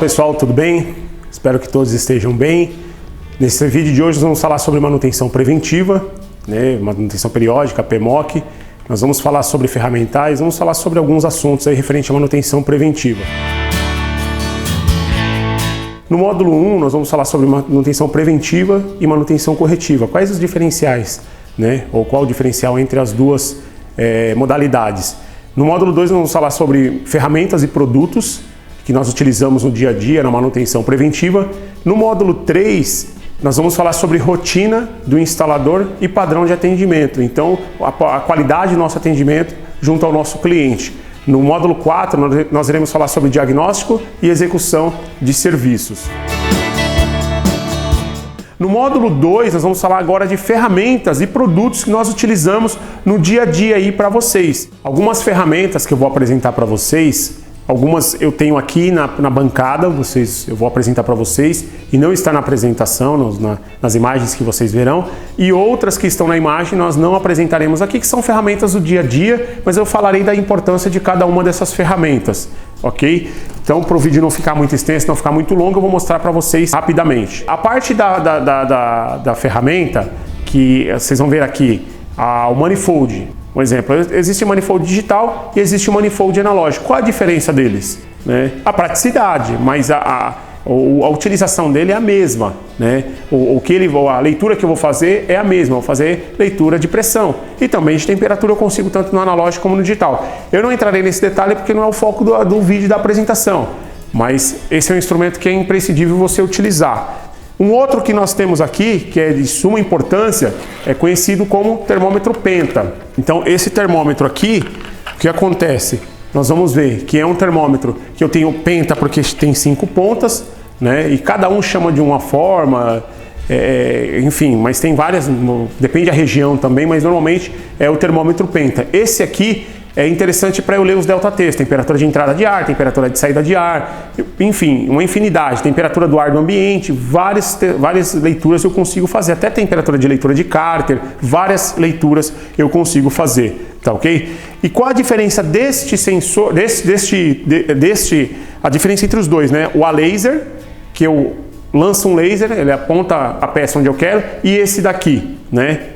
pessoal, tudo bem? Espero que todos estejam bem. Nesse vídeo de hoje nós vamos falar sobre manutenção preventiva, manutenção periódica, PMOC. Nós vamos falar sobre ferramentais, vamos falar sobre alguns assuntos aí referente à manutenção preventiva. No módulo 1 nós vamos falar sobre manutenção preventiva e manutenção corretiva. Quais os diferenciais, ou qual o diferencial entre as duas modalidades? No módulo 2 nós vamos falar sobre ferramentas e produtos que nós utilizamos no dia a dia na manutenção preventiva. No módulo 3, nós vamos falar sobre rotina do instalador e padrão de atendimento. Então, a qualidade do nosso atendimento junto ao nosso cliente. No módulo 4, nós iremos falar sobre diagnóstico e execução de serviços. No módulo 2, nós vamos falar agora de ferramentas e produtos que nós utilizamos no dia a dia aí para vocês. Algumas ferramentas que eu vou apresentar para vocês, algumas eu tenho aqui na bancada, eu vou apresentar para vocês e não está na apresentação, nas imagens que vocês verão, e outras que estão na imagem nós não apresentaremos aqui, que são ferramentas do dia a dia, mas eu falarei da importância de cada uma dessas ferramentas, ok? Então, para o vídeo não ficar muito extenso, não ficar muito longo, eu vou mostrar para vocês rapidamente. A parte da ferramenta, que vocês vão ver aqui, o manifold. Um exemplo, existe o manifold digital e existe o manifold analógico. Qual a diferença deles? A praticidade, mas a utilização dele é a mesma. A leitura que eu vou fazer é a mesma, eu vou fazer leitura de pressão. E também de temperatura eu consigo tanto no analógico como no digital. Eu não entrarei nesse detalhe porque não é o foco do vídeo da apresentação, mas esse é um instrumento que é imprescindível você utilizar. Um outro que nós temos aqui, que é de suma importância, é conhecido como termômetro penta. Então, esse termômetro aqui, o que acontece? Nós vamos ver que é um termômetro que eu tenho penta porque tem 5 pontas, e cada um chama de uma forma, enfim, mas tem várias, depende da região também, mas normalmente é o termômetro penta. Esse aqui é interessante para eu ler os delta-T, temperatura de entrada de ar, temperatura de saída de ar, enfim, uma infinidade, temperatura do ar do ambiente, várias leituras eu consigo fazer, até temperatura de leitura de Carter, várias leituras eu consigo fazer, tá ok? E qual a diferença deste sensor, a diferença entre os dois, o a laser, que eu lanço um laser, ele aponta a peça onde eu quero, e esse daqui,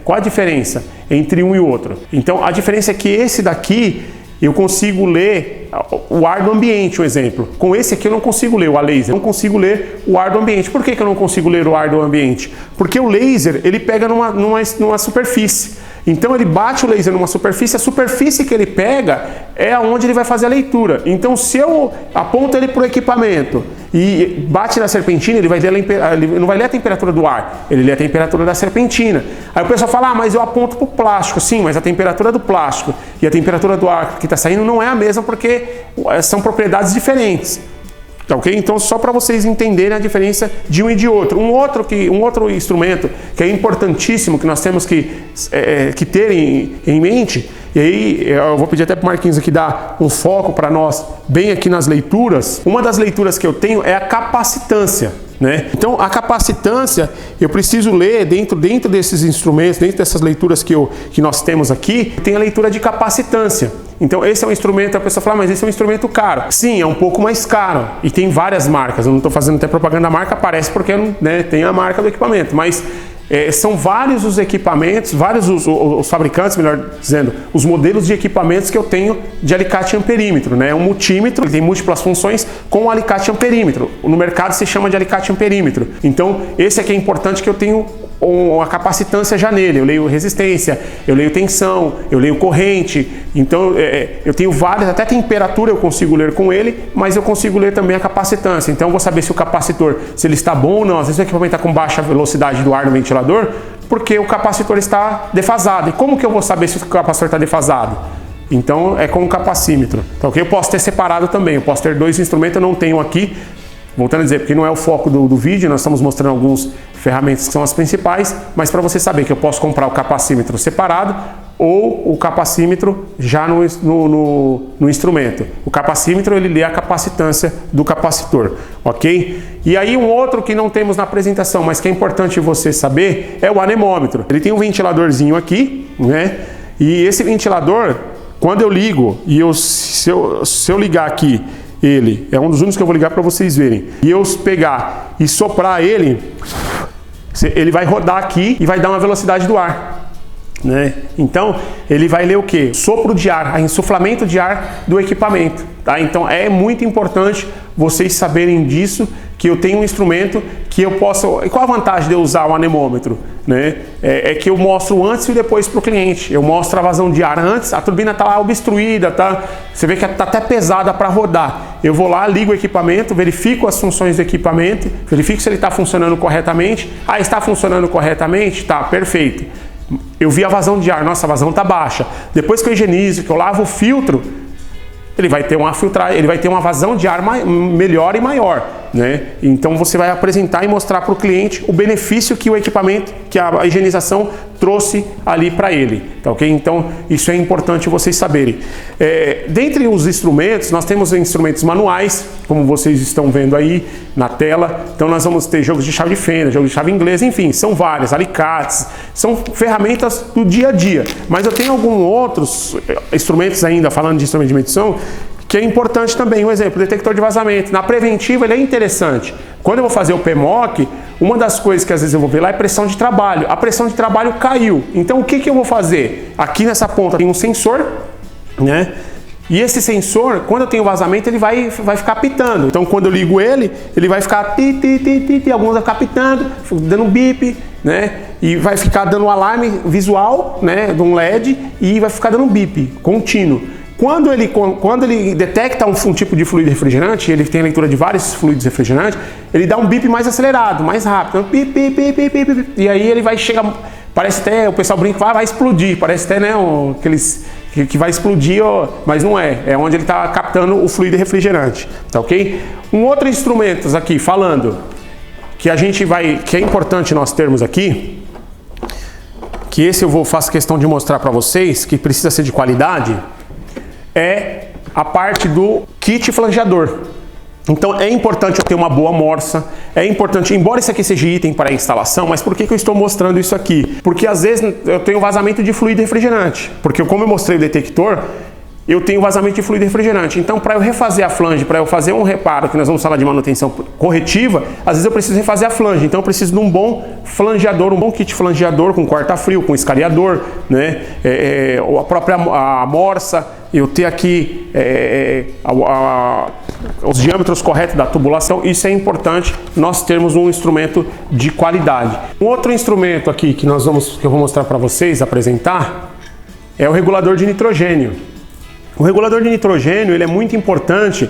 Qual a diferença entre um e o outro? Então, a diferença é que esse daqui, eu consigo ler o ar do ambiente, um exemplo. Com esse aqui eu não consigo ler o laser, eu não consigo ler o ar do ambiente. Por que eu não consigo ler o ar do ambiente? Porque o laser, ele pega numa superfície. Então ele bate o laser numa superfície, a superfície que ele pega é onde ele vai fazer a leitura. Então se eu aponto ele para o equipamento e bate na serpentina, ele não vai ler a temperatura do ar, ele lê a temperatura da serpentina. Aí o pessoal fala, mas eu aponto para o plástico. Sim, mas a temperatura do plástico e a temperatura do ar que está saindo não é a mesma porque são propriedades diferentes. Ok? Então, só para vocês entenderem a diferença de um e de outro. Um outro instrumento que é importantíssimo, que nós temos que ter em mente, e aí eu vou pedir até para o Marquinhos aqui dar um foco para nós, bem aqui nas leituras. Uma das leituras que eu tenho é a capacitância. Então, a capacitância, eu preciso ler dentro desses instrumentos, dentro dessas leituras que nós temos aqui, tem a leitura de capacitância. Então, esse é um instrumento, a pessoa fala, mas esse é um instrumento caro. Sim, é um pouco mais caro e tem várias marcas. Eu não estou fazendo até propaganda da marca, aparece porque tem a marca do equipamento, mas são vários os equipamentos, vários os fabricantes, melhor dizendo, os modelos de equipamentos que eu tenho de alicate amperímetro. Um multímetro, ele tem múltiplas funções com alicate amperímetro. No mercado se chama de alicate amperímetro. Então, esse aqui é importante que eu tenho a capacitância já nele. Eu leio resistência, eu leio tensão, eu leio corrente. Então, eu tenho várias, até temperatura eu consigo ler com ele, mas eu consigo ler também a capacitância. Então, eu vou saber se o capacitor, se ele está bom ou não. Às vezes o equipamento está com baixa velocidade do ar no ventilador, porque o capacitor está defasado. E como que eu vou saber se o capacitor está defasado? Então, é com o capacímetro. Então, eu posso ter separado também. Eu posso ter dois instrumentos, eu não tenho aqui. Voltando a dizer, porque não é o foco do vídeo, nós estamos mostrando algumas ferramentas que são as principais, mas para você saber que eu posso comprar o capacímetro separado ou o capacímetro já no instrumento. O capacímetro, ele lê a capacitância do capacitor, ok? E aí um outro que não temos na apresentação, mas que é importante você saber, é o anemômetro. Ele tem um ventiladorzinho aqui, E esse ventilador, quando eu ligo, e se eu ligar aqui ele, é um dos únicos que eu vou ligar para vocês verem, e eu pegar e soprar ele, ele vai rodar aqui e vai dar uma velocidade do ar, né? Então ele vai ler o que? Sopro de ar, insuflamento de ar do equipamento, tá? Então é muito importante vocês saberem disso, que eu tenho um instrumento que eu posso... E qual a vantagem de eu usar o anemômetro, né? É que eu mostro antes e depois para o cliente. Eu mostro a vazão de ar antes, a turbina está lá obstruída, tá? Você vê que está até pesada para rodar. Eu vou lá, ligo o equipamento, verifico as funções do equipamento, verifico se ele está funcionando corretamente. Ah, está funcionando corretamente? Tá, perfeito. Eu vi a vazão de ar, nossa, a vazão está baixa. Depois que eu higienizo, que eu lavo o filtro, ele vai ter uma vazão de ar melhor e maior, né? Então você vai apresentar e mostrar para o cliente o benefício que o equipamento, que a higienização trouxe ali para ele, tá ok? Então isso é importante vocês saberem. Dentre os instrumentos, nós temos instrumentos manuais, como vocês estão vendo aí na tela. Então nós vamos ter jogos de chave de fenda, jogos de chave inglesa, enfim, são vários, alicates, são ferramentas do dia a dia. Mas eu tenho alguns outros instrumentos ainda, falando de instrumento de medição, que é importante também. Um exemplo, detector de vazamento. Na preventiva ele é interessante. Quando eu vou fazer o PMOC, uma das coisas que às vezes eu vou ver lá é pressão de trabalho. A pressão de trabalho caiu. Então o que eu vou fazer? Aqui nessa ponta tem um sensor, né? E esse sensor, quando eu tenho vazamento, ele vai ficar pitando. Então quando eu ligo ele, ele vai ficar alguns vai ficar pitando, dando um bip, né? E vai ficar dando um alarme visual, né? De um LED, e vai ficar dando um bip contínuo. Quando ele detecta um tipo de fluido refrigerante, ele tem a leitura de vários fluidos refrigerantes, ele dá um bip mais acelerado, mais rápido. Então, bip, bip, bip, bip, bip, e aí ele vai chegar, parece até, o pessoal brinca, vai explodir, parece até, né, aqueles que vai explodir, mas não é. É onde ele está captando o fluido refrigerante, tá ok? Um outro instrumento aqui, falando, que é importante nós termos aqui, que esse faço questão de mostrar para vocês, que precisa ser de qualidade, é a parte do kit flangeador. Então é importante eu ter uma boa morsa, é importante, embora isso aqui seja item para instalação, mas por que eu estou mostrando isso aqui? Porque às vezes eu tenho vazamento de fluido refrigerante, porque como eu mostrei o detector, eu tenho vazamento de fluido refrigerante. Então para eu refazer a flange, para eu fazer um reparo, que nós vamos falar de manutenção corretiva, às vezes eu preciso refazer a flange, então eu preciso de um bom flangeador, um bom kit flangeador com corta-frio, com escariador, né? A própria morsa, eu ter aqui os diâmetros corretos da tubulação. Isso é importante, nós termos um instrumento de qualidade. Um outro instrumento aqui que eu vou mostrar para vocês, apresentar, é o regulador de nitrogênio. O regulador de nitrogênio, ele é muito importante,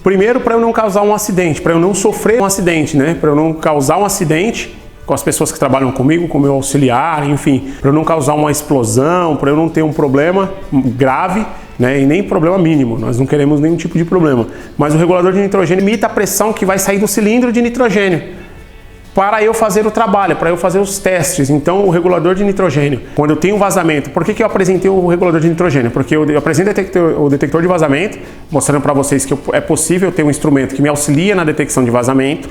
primeiro para eu não causar um acidente, para eu não sofrer um acidente, né? Para eu não causar um acidente com as pessoas que trabalham comigo, com o meu auxiliar, enfim, para eu não causar uma explosão, para eu não ter um problema grave, né? E nem problema mínimo, nós não queremos nenhum tipo de problema. Mas o regulador de nitrogênio imita a pressão que vai sair do cilindro de nitrogênio para eu fazer o trabalho, para eu fazer os testes. Então o regulador de nitrogênio, quando eu tenho um vazamento, por que eu apresentei o regulador de nitrogênio? Porque eu apresento o detector de vazamento, mostrando para vocês que é possível ter um instrumento que me auxilia na detecção de vazamento.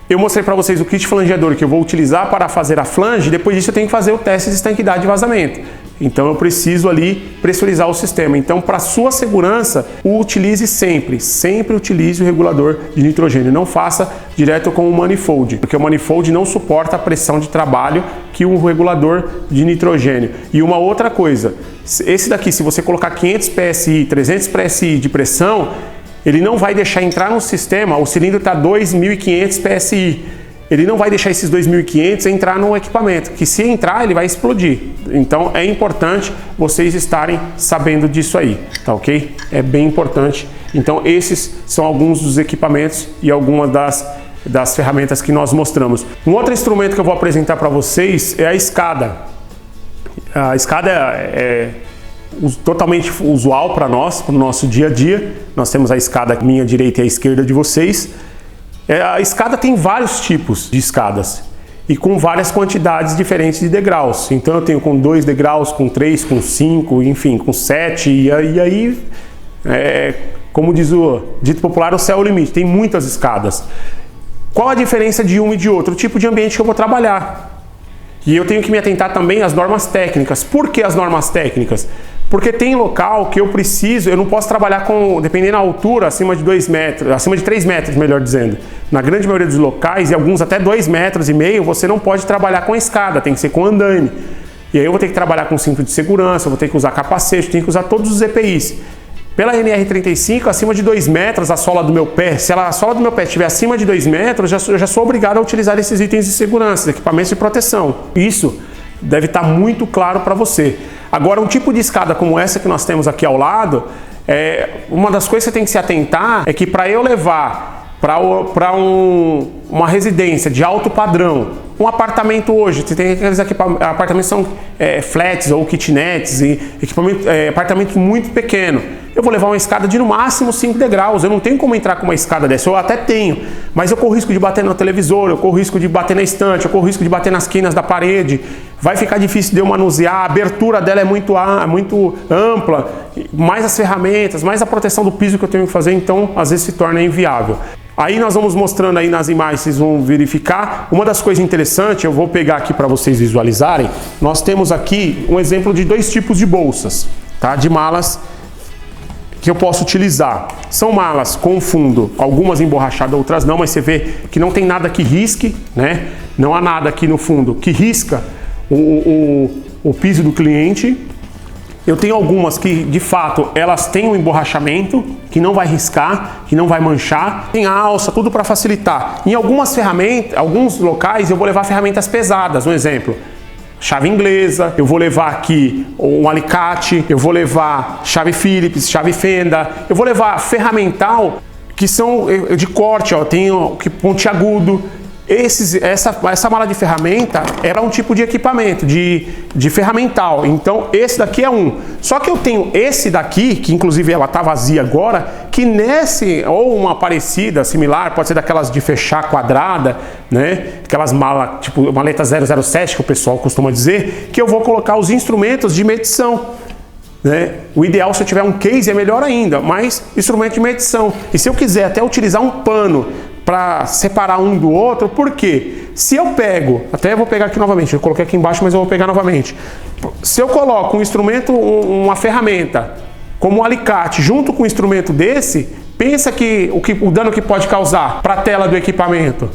Eu mostrei para vocês o kit flangeador que eu vou utilizar para fazer a flange, depois disso eu tenho que fazer o teste de estanquidade de vazamento. Então eu preciso ali pressurizar o sistema. Então, para sua segurança, utilize sempre utilize o regulador de nitrogênio. Não faça direto com o manifold, porque o manifold não suporta a pressão de trabalho que o regulador de nitrogênio. E uma outra coisa, esse daqui, se você colocar 500 PSI, 300 PSI de pressão, ele não vai deixar entrar no sistema, o cilindro está 2.500 PSI. Ele não vai deixar esses 2.500 entrar no equipamento, que se entrar ele vai explodir. Então é importante vocês estarem sabendo disso aí, tá ok? É bem importante. Então esses são alguns dos equipamentos e algumas das ferramentas que nós mostramos. Um outro instrumento que eu vou apresentar para vocês é a escada. A escada é totalmente usual para nós, para o nosso dia a dia. Nós temos a escada à minha direita e à esquerda de vocês. A escada tem vários tipos de escadas e com várias quantidades diferentes de degraus. Então eu tenho com 2 degraus, com 3, com 5, enfim, com 7 e aí, como diz o dito popular, o céu é o limite. Tem muitas escadas. Qual a diferença de um e de outro? O tipo de ambiente que eu vou trabalhar. E eu tenho que me atentar também às normas técnicas. Por que as normas técnicas? Porque tem local que eu não posso trabalhar com, dependendo da altura, acima de 2 metros, acima de 3 metros, melhor dizendo. Na grande maioria dos locais, e alguns até 2,5 metros, você não pode trabalhar com a escada, tem que ser com andaime. E aí eu vou ter que trabalhar com cinto de segurança, vou ter que usar capacete, tenho que usar todos os EPIs. Pela NR35, acima de 2 metros, a sola do meu pé, se a sola do meu pé estiver acima de 2 metros, eu já sou obrigado a utilizar esses itens de segurança, equipamentos de proteção. Isso deve estar muito claro para você. Agora, um tipo de escada como essa que nós temos aqui ao lado, uma das coisas que você tem que se atentar é que para eu levar para uma residência de alto padrão, um apartamento hoje, você tem aqueles apartamentos que são flats ou kitnets, e apartamentos muito pequenos. Eu vou levar uma escada de no máximo 5 degraus, eu não tenho como entrar com uma escada dessa, eu até tenho, mas eu corro risco de bater no televisor, eu corro risco de bater na estante, eu corro risco de bater nas quinas da parede, vai ficar difícil de eu manusear, a abertura dela é muito ampla, mais as ferramentas, mais a proteção do piso que eu tenho que fazer, então às vezes se torna inviável. Aí nós vamos mostrando aí nas imagens, vocês vão verificar. Uma das coisas interessantes, eu vou pegar aqui para vocês visualizarem, nós temos aqui um exemplo de 2 tipos de bolsas, tá? De malas que eu posso utilizar. São malas com fundo, algumas emborrachadas, outras não, mas você vê que não tem nada que risque, né? Não há nada aqui no fundo que risca o piso do cliente. Eu tenho algumas que, de fato, elas têm um emborrachamento, que não vai riscar, que não vai manchar. Tem alça, tudo para facilitar. Em algumas ferramentas, alguns locais, eu vou levar ferramentas pesadas. Um exemplo, chave inglesa, eu vou levar aqui um alicate, eu vou levar chave Phillips, chave fenda, eu vou levar ferramental que são de corte, ó, tem pontiagudo. Essa mala de ferramenta era um tipo de equipamento, de ferramental. Então esse daqui é um. Só que eu tenho esse daqui, que inclusive ela tá vazia agora, que nesse, ou uma parecida, similar, pode ser daquelas de fechar quadrada, né? Aquelas malas, tipo maleta 007 que o pessoal costuma dizer, que eu vou colocar os instrumentos de medição. Né? O ideal, se eu tiver um case, é melhor ainda, mas instrumento de medição. E se eu quiser até utilizar um pano para separar um do outro, por quê? Se eu pego, até eu vou pegar aqui novamente, eu coloquei aqui embaixo, mas eu vou pegar novamente. Se eu coloco um instrumento, uma ferramenta, como um alicate, junto com um instrumento desse, pensa que o dano que pode causar para a tela do equipamento,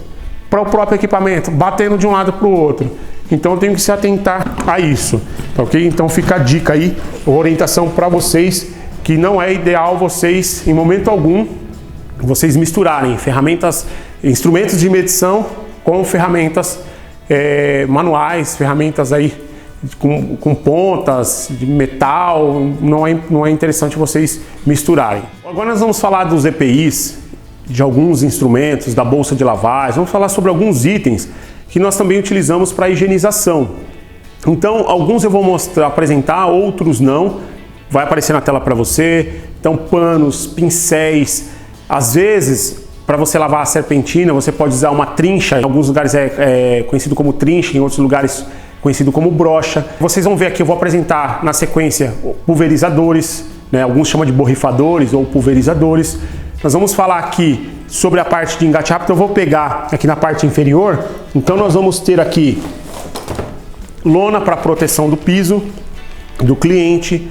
para o próprio equipamento, batendo de um lado para o outro. Então eu tenho que se atentar a isso, ok? Então fica a dica aí, orientação para vocês, que não é ideal vocês, em momento algum, vocês misturarem instrumentos de medição com ferramentas manuais, ferramentas aí com pontas de metal, não é interessante vocês misturarem. Agora nós vamos falar dos EPIs, de alguns instrumentos, da bolsa de lavagem, vamos falar sobre alguns itens que nós também utilizamos para higienização. Então, alguns eu vou apresentar, outros não, vai aparecer na tela para você. Então, panos, pincéis. Às vezes, para você lavar a serpentina, você pode usar uma trincha. Em alguns lugares é conhecido como trincha, em outros lugares conhecido como brocha. Vocês vão ver aqui, eu vou apresentar na sequência pulverizadores, né? Alguns chamam de borrifadores ou pulverizadores. Nós vamos falar aqui sobre a parte de engate rápido. Eu vou pegar aqui na parte inferior. Então nós vamos ter aqui lona para proteção do piso do cliente.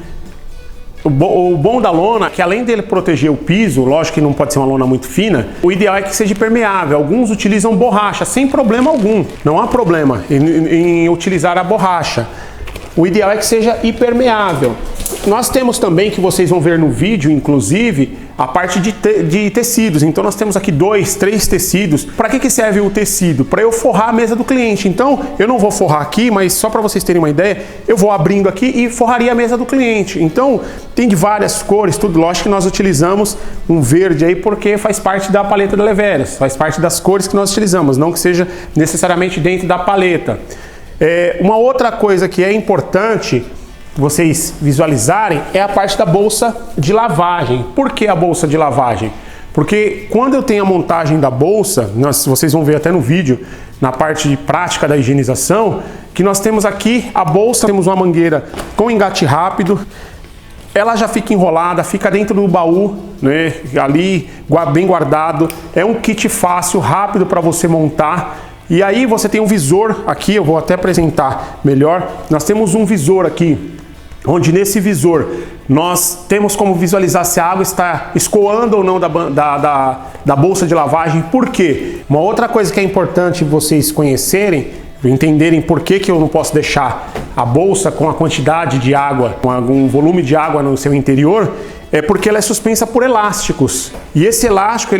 O bom da lona é que, além dele proteger o piso, lógico que não pode ser uma lona muito fina, o ideal é que seja permeável. Alguns utilizam borracha sem problema algum, não há problema em utilizar a borracha. O ideal é que seja impermeável. Nós temos também, que vocês vão ver no vídeo, inclusive, a parte de tecidos. Então nós temos aqui 2, 3 tecidos. Para que serve o tecido? Para eu forrar a mesa do cliente. Então eu não vou forrar aqui, mas só para vocês terem uma ideia, eu vou abrindo aqui e forraria a mesa do cliente. Então tem de várias cores, tudo. Lógico que nós utilizamos um verde aí porque faz parte da paleta da Leveras, faz parte das cores que nós utilizamos, não que seja necessariamente dentro da paleta. Uma outra coisa que é importante vocês visualizarem é a parte da bolsa de lavagem. Por que a bolsa de lavagem? Porque quando eu tenho a montagem da bolsa, vocês vão ver até no vídeo, na parte prática da higienização, que nós temos aqui a bolsa, temos uma mangueira com engate rápido, ela já fica enrolada, fica dentro do baú, né, ali bem guardado, é um kit fácil, rápido para você montar. E aí você tem um visor aqui, eu vou até apresentar melhor, nós temos um visor aqui onde nesse visor nós temos como visualizar se a água está escoando ou não da bolsa de lavagem. Por quê? Uma outra coisa que é importante vocês conhecerem, entenderem por que eu não posso deixar a bolsa com a quantidade de água, com algum volume de água no seu interior, é porque ela é suspensa por elásticos. E esse elástico,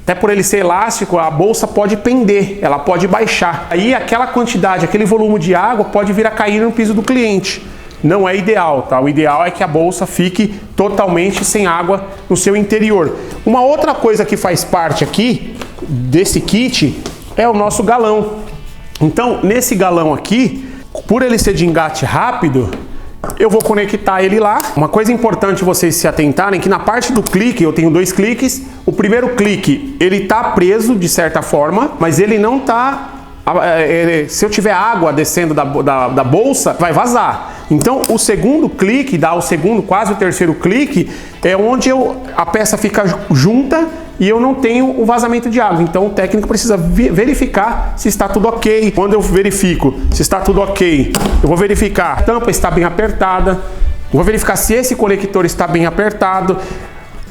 até por ele ser elástico, a bolsa pode pender, ela pode baixar. Aí aquela quantidade, aquele volume de água pode vir a cair no piso do cliente. Não é ideal, tá? O ideal é que a bolsa fique totalmente sem água no seu interior. Uma outra coisa que faz parte aqui desse kit é o nosso galão. Então, nesse galão aqui, por ele ser de engate rápido, eu vou conectar ele lá. Uma coisa importante vocês se atentarem, que na parte do clique, eu tenho 2 cliques. O primeiro clique, ele tá preso de certa forma, mas ele não tá... Se eu tiver água descendo da bolsa, vai vazar. Então, o segundo clique, quase o terceiro clique, é onde a peça fica junta e eu não tenho o vazamento de água. Então, o técnico precisa verificar se está tudo ok. Quando eu verifico se está tudo ok, eu vou verificar se a tampa está bem apertada, eu vou verificar se esse conector está bem apertado,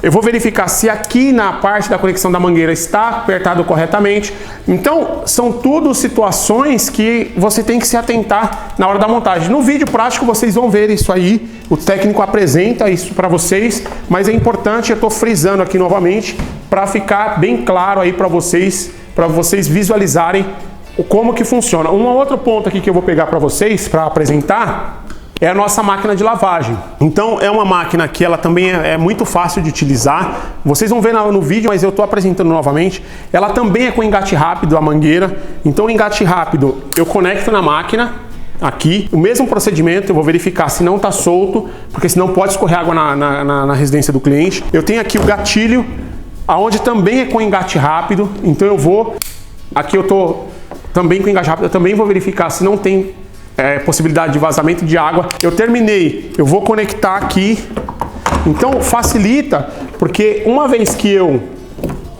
eu vou verificar se aqui na parte da conexão da mangueira está apertado corretamente. Então, são tudo situações que você tem que se atentar na hora da montagem. No vídeo prático vocês vão ver isso aí, o técnico apresenta isso para vocês, mas é importante, eu estou frisando aqui novamente, para ficar bem claro aí para vocês visualizarem como que funciona. Um outro ponto aqui que eu vou pegar para vocês, para apresentar, é a nossa máquina de lavagem. Então é uma máquina que ela também é muito fácil de utilizar. Vocês vão ver no vídeo, mas eu estou apresentando novamente. Ela também é com engate rápido, a mangueira. Então o engate rápido eu conecto na máquina, aqui. O mesmo procedimento, eu vou verificar se não está solto, porque senão pode escorrer água na residência do cliente. Eu tenho aqui o gatilho, aonde também é com engate rápido. Então eu vou... Aqui eu estou também com engate rápido, eu também vou verificar se não tem... possibilidade de vazamento de água. Eu terminei, eu vou conectar aqui. Então facilita, porque uma vez que eu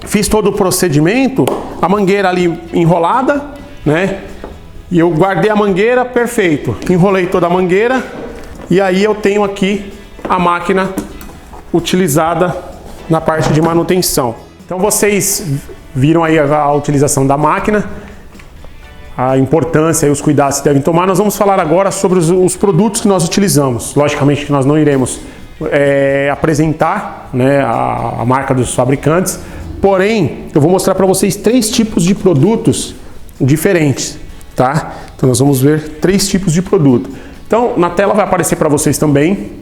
fiz todo o procedimento, a mangueira ali enrolada, né? E eu guardei a mangueira, perfeito. Enrolei toda a mangueira e aí eu tenho aqui a máquina utilizada na parte de manutenção. Então vocês viram aí a utilização da máquina, a importância e os cuidados que devem tomar. Nós vamos falar agora sobre os produtos que nós utilizamos. Logicamente que nós não iremos apresentar, né, a marca dos fabricantes, porém eu vou mostrar para vocês 3 tipos de produtos diferentes, tá? Então nós vamos ver 3 tipos de produto. Então na tela vai aparecer para vocês também,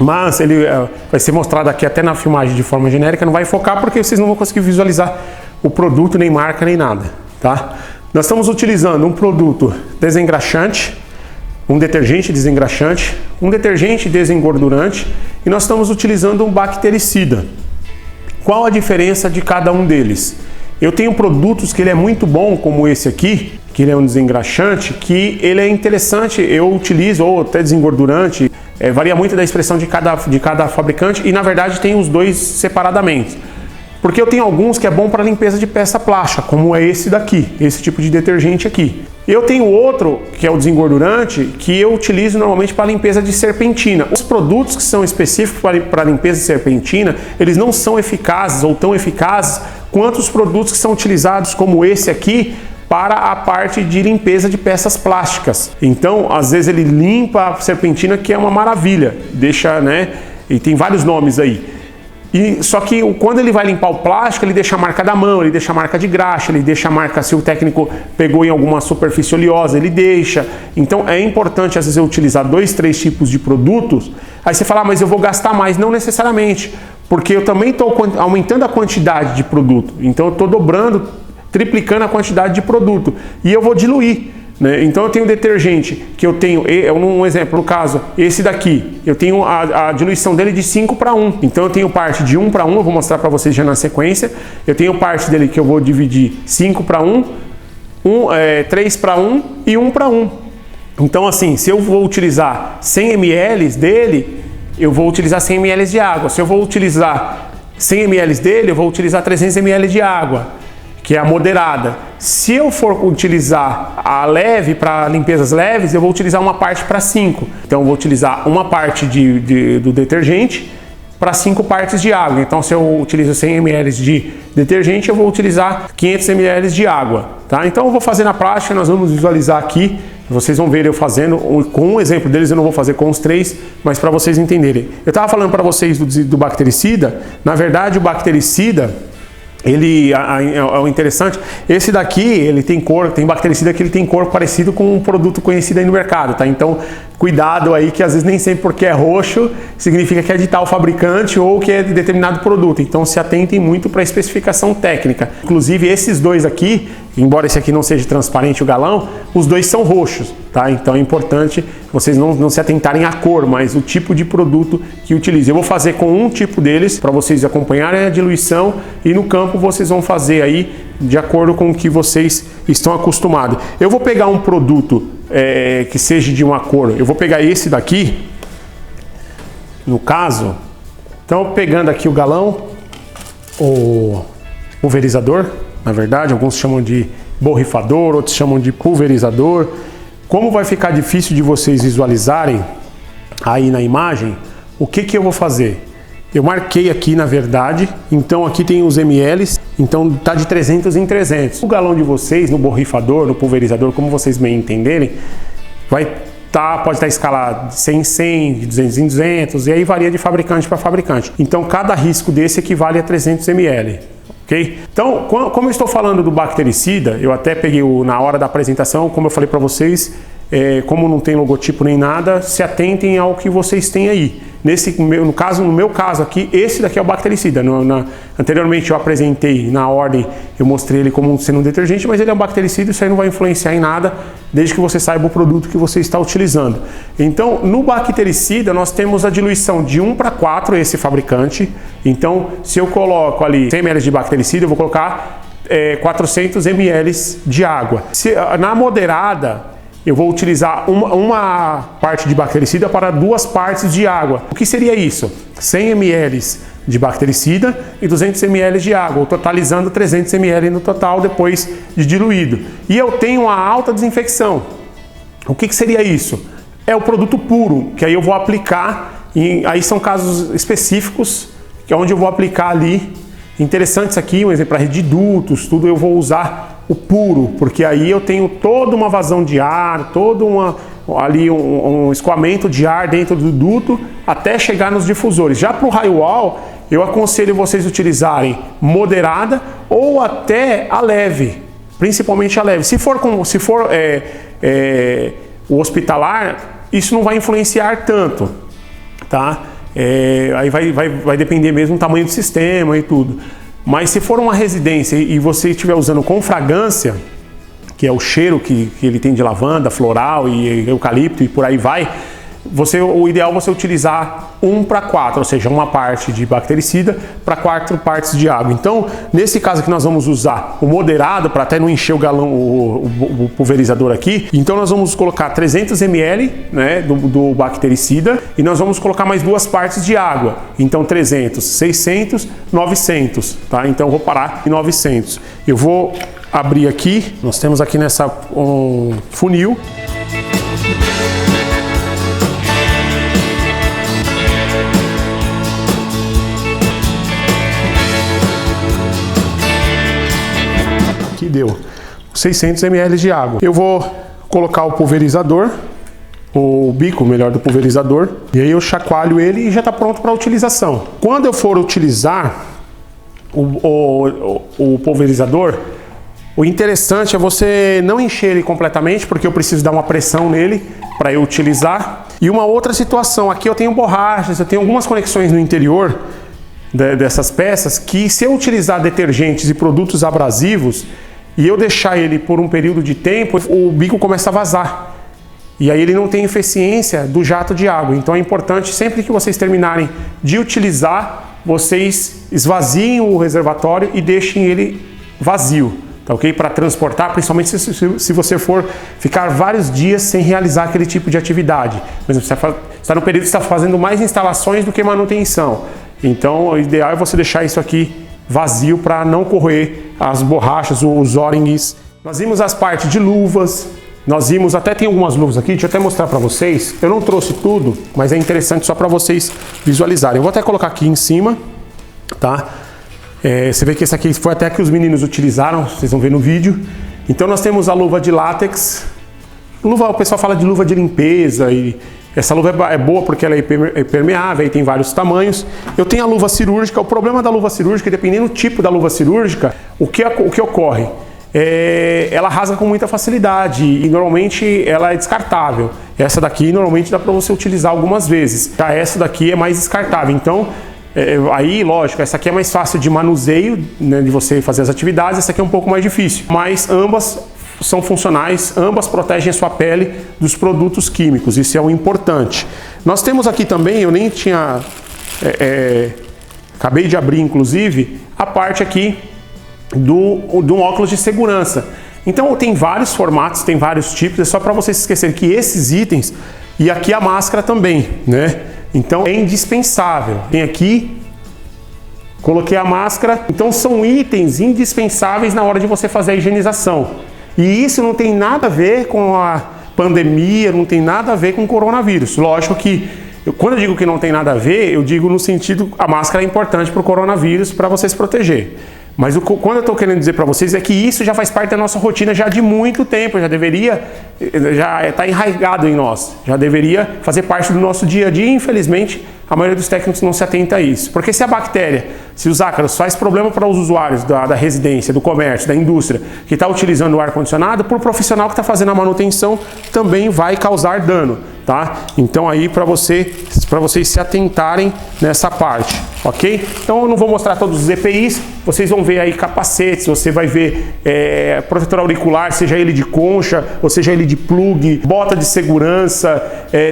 mas ele vai ser mostrado aqui até na filmagem de forma genérica, não vai focar porque vocês não vão conseguir visualizar o produto, nem marca, nem nada, tá? Nós estamos utilizando um produto desengraxante, um detergente desengraxante, um detergente desengordurante e nós estamos utilizando um bactericida. Qual a diferença de cada um deles? Eu tenho produtos que ele é muito bom, como esse aqui, que ele é um desengraxante, que ele é interessante, eu utilizo, ou até desengordurante, varia muito da expressão de cada fabricante e na verdade tem os dois separadamente. Porque eu tenho alguns que é bom para limpeza de peça plástica, como é esse daqui, esse tipo de detergente aqui. Eu tenho outro, que é o desengordurante, que eu utilizo normalmente para limpeza de serpentina. Os produtos que são específicos para limpeza de serpentina, eles não são eficazes ou tão eficazes quanto os produtos que são utilizados, como esse aqui, para a parte de limpeza de peças plásticas. Então, às vezes ele limpa a serpentina, que é uma maravilha, deixa, né? E tem vários nomes aí. Só que quando ele vai limpar o plástico, ele deixa a marca da mão, ele deixa a marca de graxa, ele deixa a marca se o técnico pegou em alguma superfície oleosa, ele deixa. Então é importante às vezes eu utilizar 2, 3 tipos de produtos. Aí você fala, mas eu vou gastar mais. Não necessariamente, porque eu também estou aumentando a quantidade de produto. Então eu estou dobrando, triplicando a quantidade de produto. E eu vou diluir. Então eu tenho detergente que eu tenho, um exemplo, no caso, esse daqui, eu tenho a diluição dele de 5:1. Então eu tenho parte de 1:1, eu vou mostrar para vocês já na sequência. Eu tenho parte dele que eu vou dividir 5:1, 3:1 e 1:1. Então assim, se eu vou utilizar 100 ml dele, eu vou utilizar 100 ml de água. Se eu vou utilizar 100 ml dele, eu vou utilizar 300 ml de água. que é a moderada. Se eu for utilizar a leve para limpezas leves, eu vou utilizar uma parte para 5. Então eu vou utilizar uma parte do detergente para 5 partes de água. Então se eu utilizo 100 ml de detergente, eu vou utilizar 500 ml de água. Tá? Então eu vou fazer na prática, nós vamos visualizar aqui. Vocês vão ver eu fazendo, com um exemplo deles eu não vou fazer com os 3, mas para vocês entenderem. Eu estava falando para vocês do bactericida. Na verdade o bactericida, ele é o interessante, esse daqui ele tem cor, tem bactericida que ele tem cor parecido com um produto conhecido aí no mercado, tá? Então cuidado aí que às vezes nem sempre porque é roxo significa que é de tal fabricante ou que é de determinado produto. Então se atentem muito para a especificação técnica. Inclusive esses dois aqui, embora esse aqui não seja transparente o galão, os dois são roxos, tá? Então é importante vocês não se atentarem à cor, mas o tipo de produto que utilizam. Eu vou fazer com um tipo deles para vocês acompanharem a diluição e no campo vocês vão fazer aí de acordo com o que vocês estão acostumados. Eu vou pegar um produto que seja de uma cor, eu vou pegar esse daqui, no caso, então pegando aqui o galão, o pulverizador, na verdade, alguns chamam de borrifador, outros chamam de pulverizador. Como vai ficar difícil de vocês visualizarem aí na imagem, o que eu vou fazer? Eu marquei aqui, na verdade, então aqui tem os ml, então tá de 300 em 300. O galão de vocês, no borrifador, no pulverizador, como vocês bem entenderem, pode estar escalado de 100 em 100, de 200 em 200, e aí varia de fabricante para fabricante. Então cada risco desse equivale a 300 ml. Okay? Então, como eu estou falando do bactericida, eu até peguei na hora da apresentação, como eu falei para vocês, como não tem logotipo nem nada, se atentem ao que vocês têm aí. No meu caso aqui, esse daqui é o bactericida. Anteriormente eu apresentei na ordem, eu mostrei ele como sendo um detergente, mas ele é um bactericida, isso aí não vai influenciar em nada, desde que você saiba o produto que você está utilizando. Então, no bactericida, nós temos a diluição de 1:4, esse fabricante. Então, se eu coloco ali 100 ml de bactericida, eu vou colocar 400 ml de água. Na moderada, eu vou utilizar uma parte de bactericida para 2 partes de água. O que seria isso? 100 ml de bactericida e 200 ml de água, totalizando 300 ml no total depois de diluído. E eu tenho uma alta desinfecção. O que seria isso? É o produto puro, que aí eu vou aplicar, aí são casos específicos, que é onde eu vou aplicar ali. Interessante isso aqui, um exemplo para rede de dutos, tudo eu vou usar o puro, porque aí eu tenho toda uma vazão de ar, um escoamento de ar dentro do duto até chegar nos difusores. Já para o raio-wall, eu aconselho vocês utilizarem moderada ou até a leve, principalmente a leve. Se for o hospitalar, isso não vai influenciar tanto, tá? Aí vai depender mesmo do tamanho do sistema e tudo. Mas se for uma residência e você estiver usando com fragrância, que é o cheiro que ele tem de lavanda, floral e eucalipto e por aí vai, o ideal é você utilizar 1:4, ou seja, uma parte de bactericida para 4 partes de água. Então, nesse caso aqui nós vamos usar o moderado para até não encher o galão, o pulverizador aqui. Então nós vamos colocar 300 ml, né, do bactericida e nós vamos colocar mais 2 partes de água. Então 300, 600, 900, tá? Então eu vou parar em 900. Eu vou abrir aqui, nós temos aqui um funil. Deu 600 ml de água. Eu vou colocar o pulverizador, o bico melhor do pulverizador, e aí eu chacoalho ele e já está pronto para utilização. Quando eu for utilizar o pulverizador, o interessante é você não encher ele completamente, porque eu preciso dar uma pressão nele para eu utilizar. E uma outra situação, aqui eu tenho borrachas, eu tenho algumas conexões no interior dessas peças que, se eu utilizar detergentes e produtos abrasivos e eu deixar ele por um período de tempo, o bico começa a vazar. E aí ele não tem eficiência do jato de água. Então é importante, sempre que vocês terminarem de utilizar, vocês esvaziem o reservatório e deixem ele vazio, tá ok? Para transportar, principalmente se você for ficar vários dias sem realizar aquele tipo de atividade. Por exemplo, você está no período que está fazendo mais instalações do que manutenção. Então o ideal é você deixar isso aqui vazio para não correr as borrachas, os O-rings. Nós vimos as partes de luvas, nós vimos, até tem algumas luvas aqui, deixa eu até mostrar para vocês. Eu não trouxe tudo, mas é interessante só para vocês visualizarem. Eu vou até colocar aqui em cima, tá? Você vê que esse aqui foi até que os meninos utilizaram, vocês vão ver no vídeo. Então nós temos a luva de látex. Luva, o pessoal fala de luva de limpeza, e essa luva é boa porque ela é impermeável e tem vários tamanhos. Eu tenho a luva cirúrgica. O problema da luva cirúrgica, dependendo do tipo da luva cirúrgica, o que ocorre? Ela rasga com muita facilidade e normalmente ela é descartável. Essa daqui normalmente dá para você utilizar algumas vezes. Já essa daqui é mais descartável. Então, aí, lógico, essa aqui é mais fácil de manuseio, né, de você fazer as atividades. Essa aqui é um pouco mais difícil. Mas ambas são funcionais, ambas protegem a sua pele dos produtos químicos. Isso é o importante. Nós temos aqui também, eu nem tinha... acabei de abrir, inclusive, a parte aqui do óculos de segurança. Então tem vários formatos, tem vários tipos, é só para vocês esquecerem que esses itens, e aqui a máscara também, né? Então é indispensável. Tem aqui, coloquei a máscara, então são itens indispensáveis na hora de você fazer a higienização. E isso não tem nada a ver com a pandemia, não tem nada a ver com o coronavírus. Lógico que quando eu digo que não tem nada a ver, eu digo no sentido, a máscara é importante para o coronavírus, para você se proteger. Mas quando eu estou querendo dizer para vocês é que isso já faz parte da nossa rotina já de muito tempo, já está enraizado em nós, já deveria fazer parte do nosso dia a dia. Infelizmente, a maioria dos técnicos não se atenta a isso. Porque se a bactéria, se os ácaros faz problema para os usuários da residência, do comércio, da indústria, que está utilizando o ar-condicionado, para o profissional que está fazendo a manutenção também vai causar dano, tá? Então aí para vocês se atentarem nessa parte, ok? Então eu não vou mostrar todos os EPIs, vocês vão ver aí capacetes, você vai ver protetor auricular, seja ele de concha, ou seja ele de plug, bota de segurança,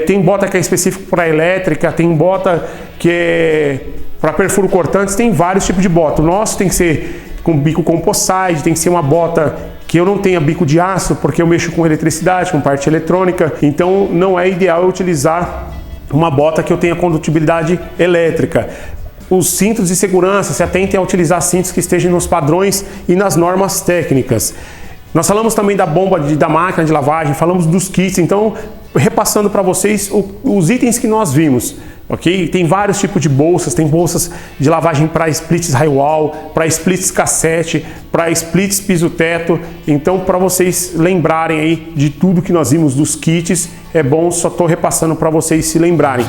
tem bota que é específico para elétrica, tem bota que é para perfuro cortantes, tem vários tipos de bota. O nosso tem que ser com bico composite, tem que ser uma bota que eu não tenha bico de aço, porque eu mexo com eletricidade, com parte eletrônica, então não é ideal eu utilizar uma bota que eu tenha condutibilidade elétrica. Os cintos de segurança, se atentem a utilizar cintos que estejam nos padrões e nas normas técnicas. Nós falamos também da bomba da máquina de lavagem, falamos dos kits, então repassando para vocês os itens que nós vimos. Ok? Tem vários tipos de bolsas, tem bolsas de lavagem para splits drywall, para splits cassete, para splits piso-teto. Então, para vocês lembrarem aí de tudo que nós vimos dos kits, é bom, só estou repassando para vocês se lembrarem.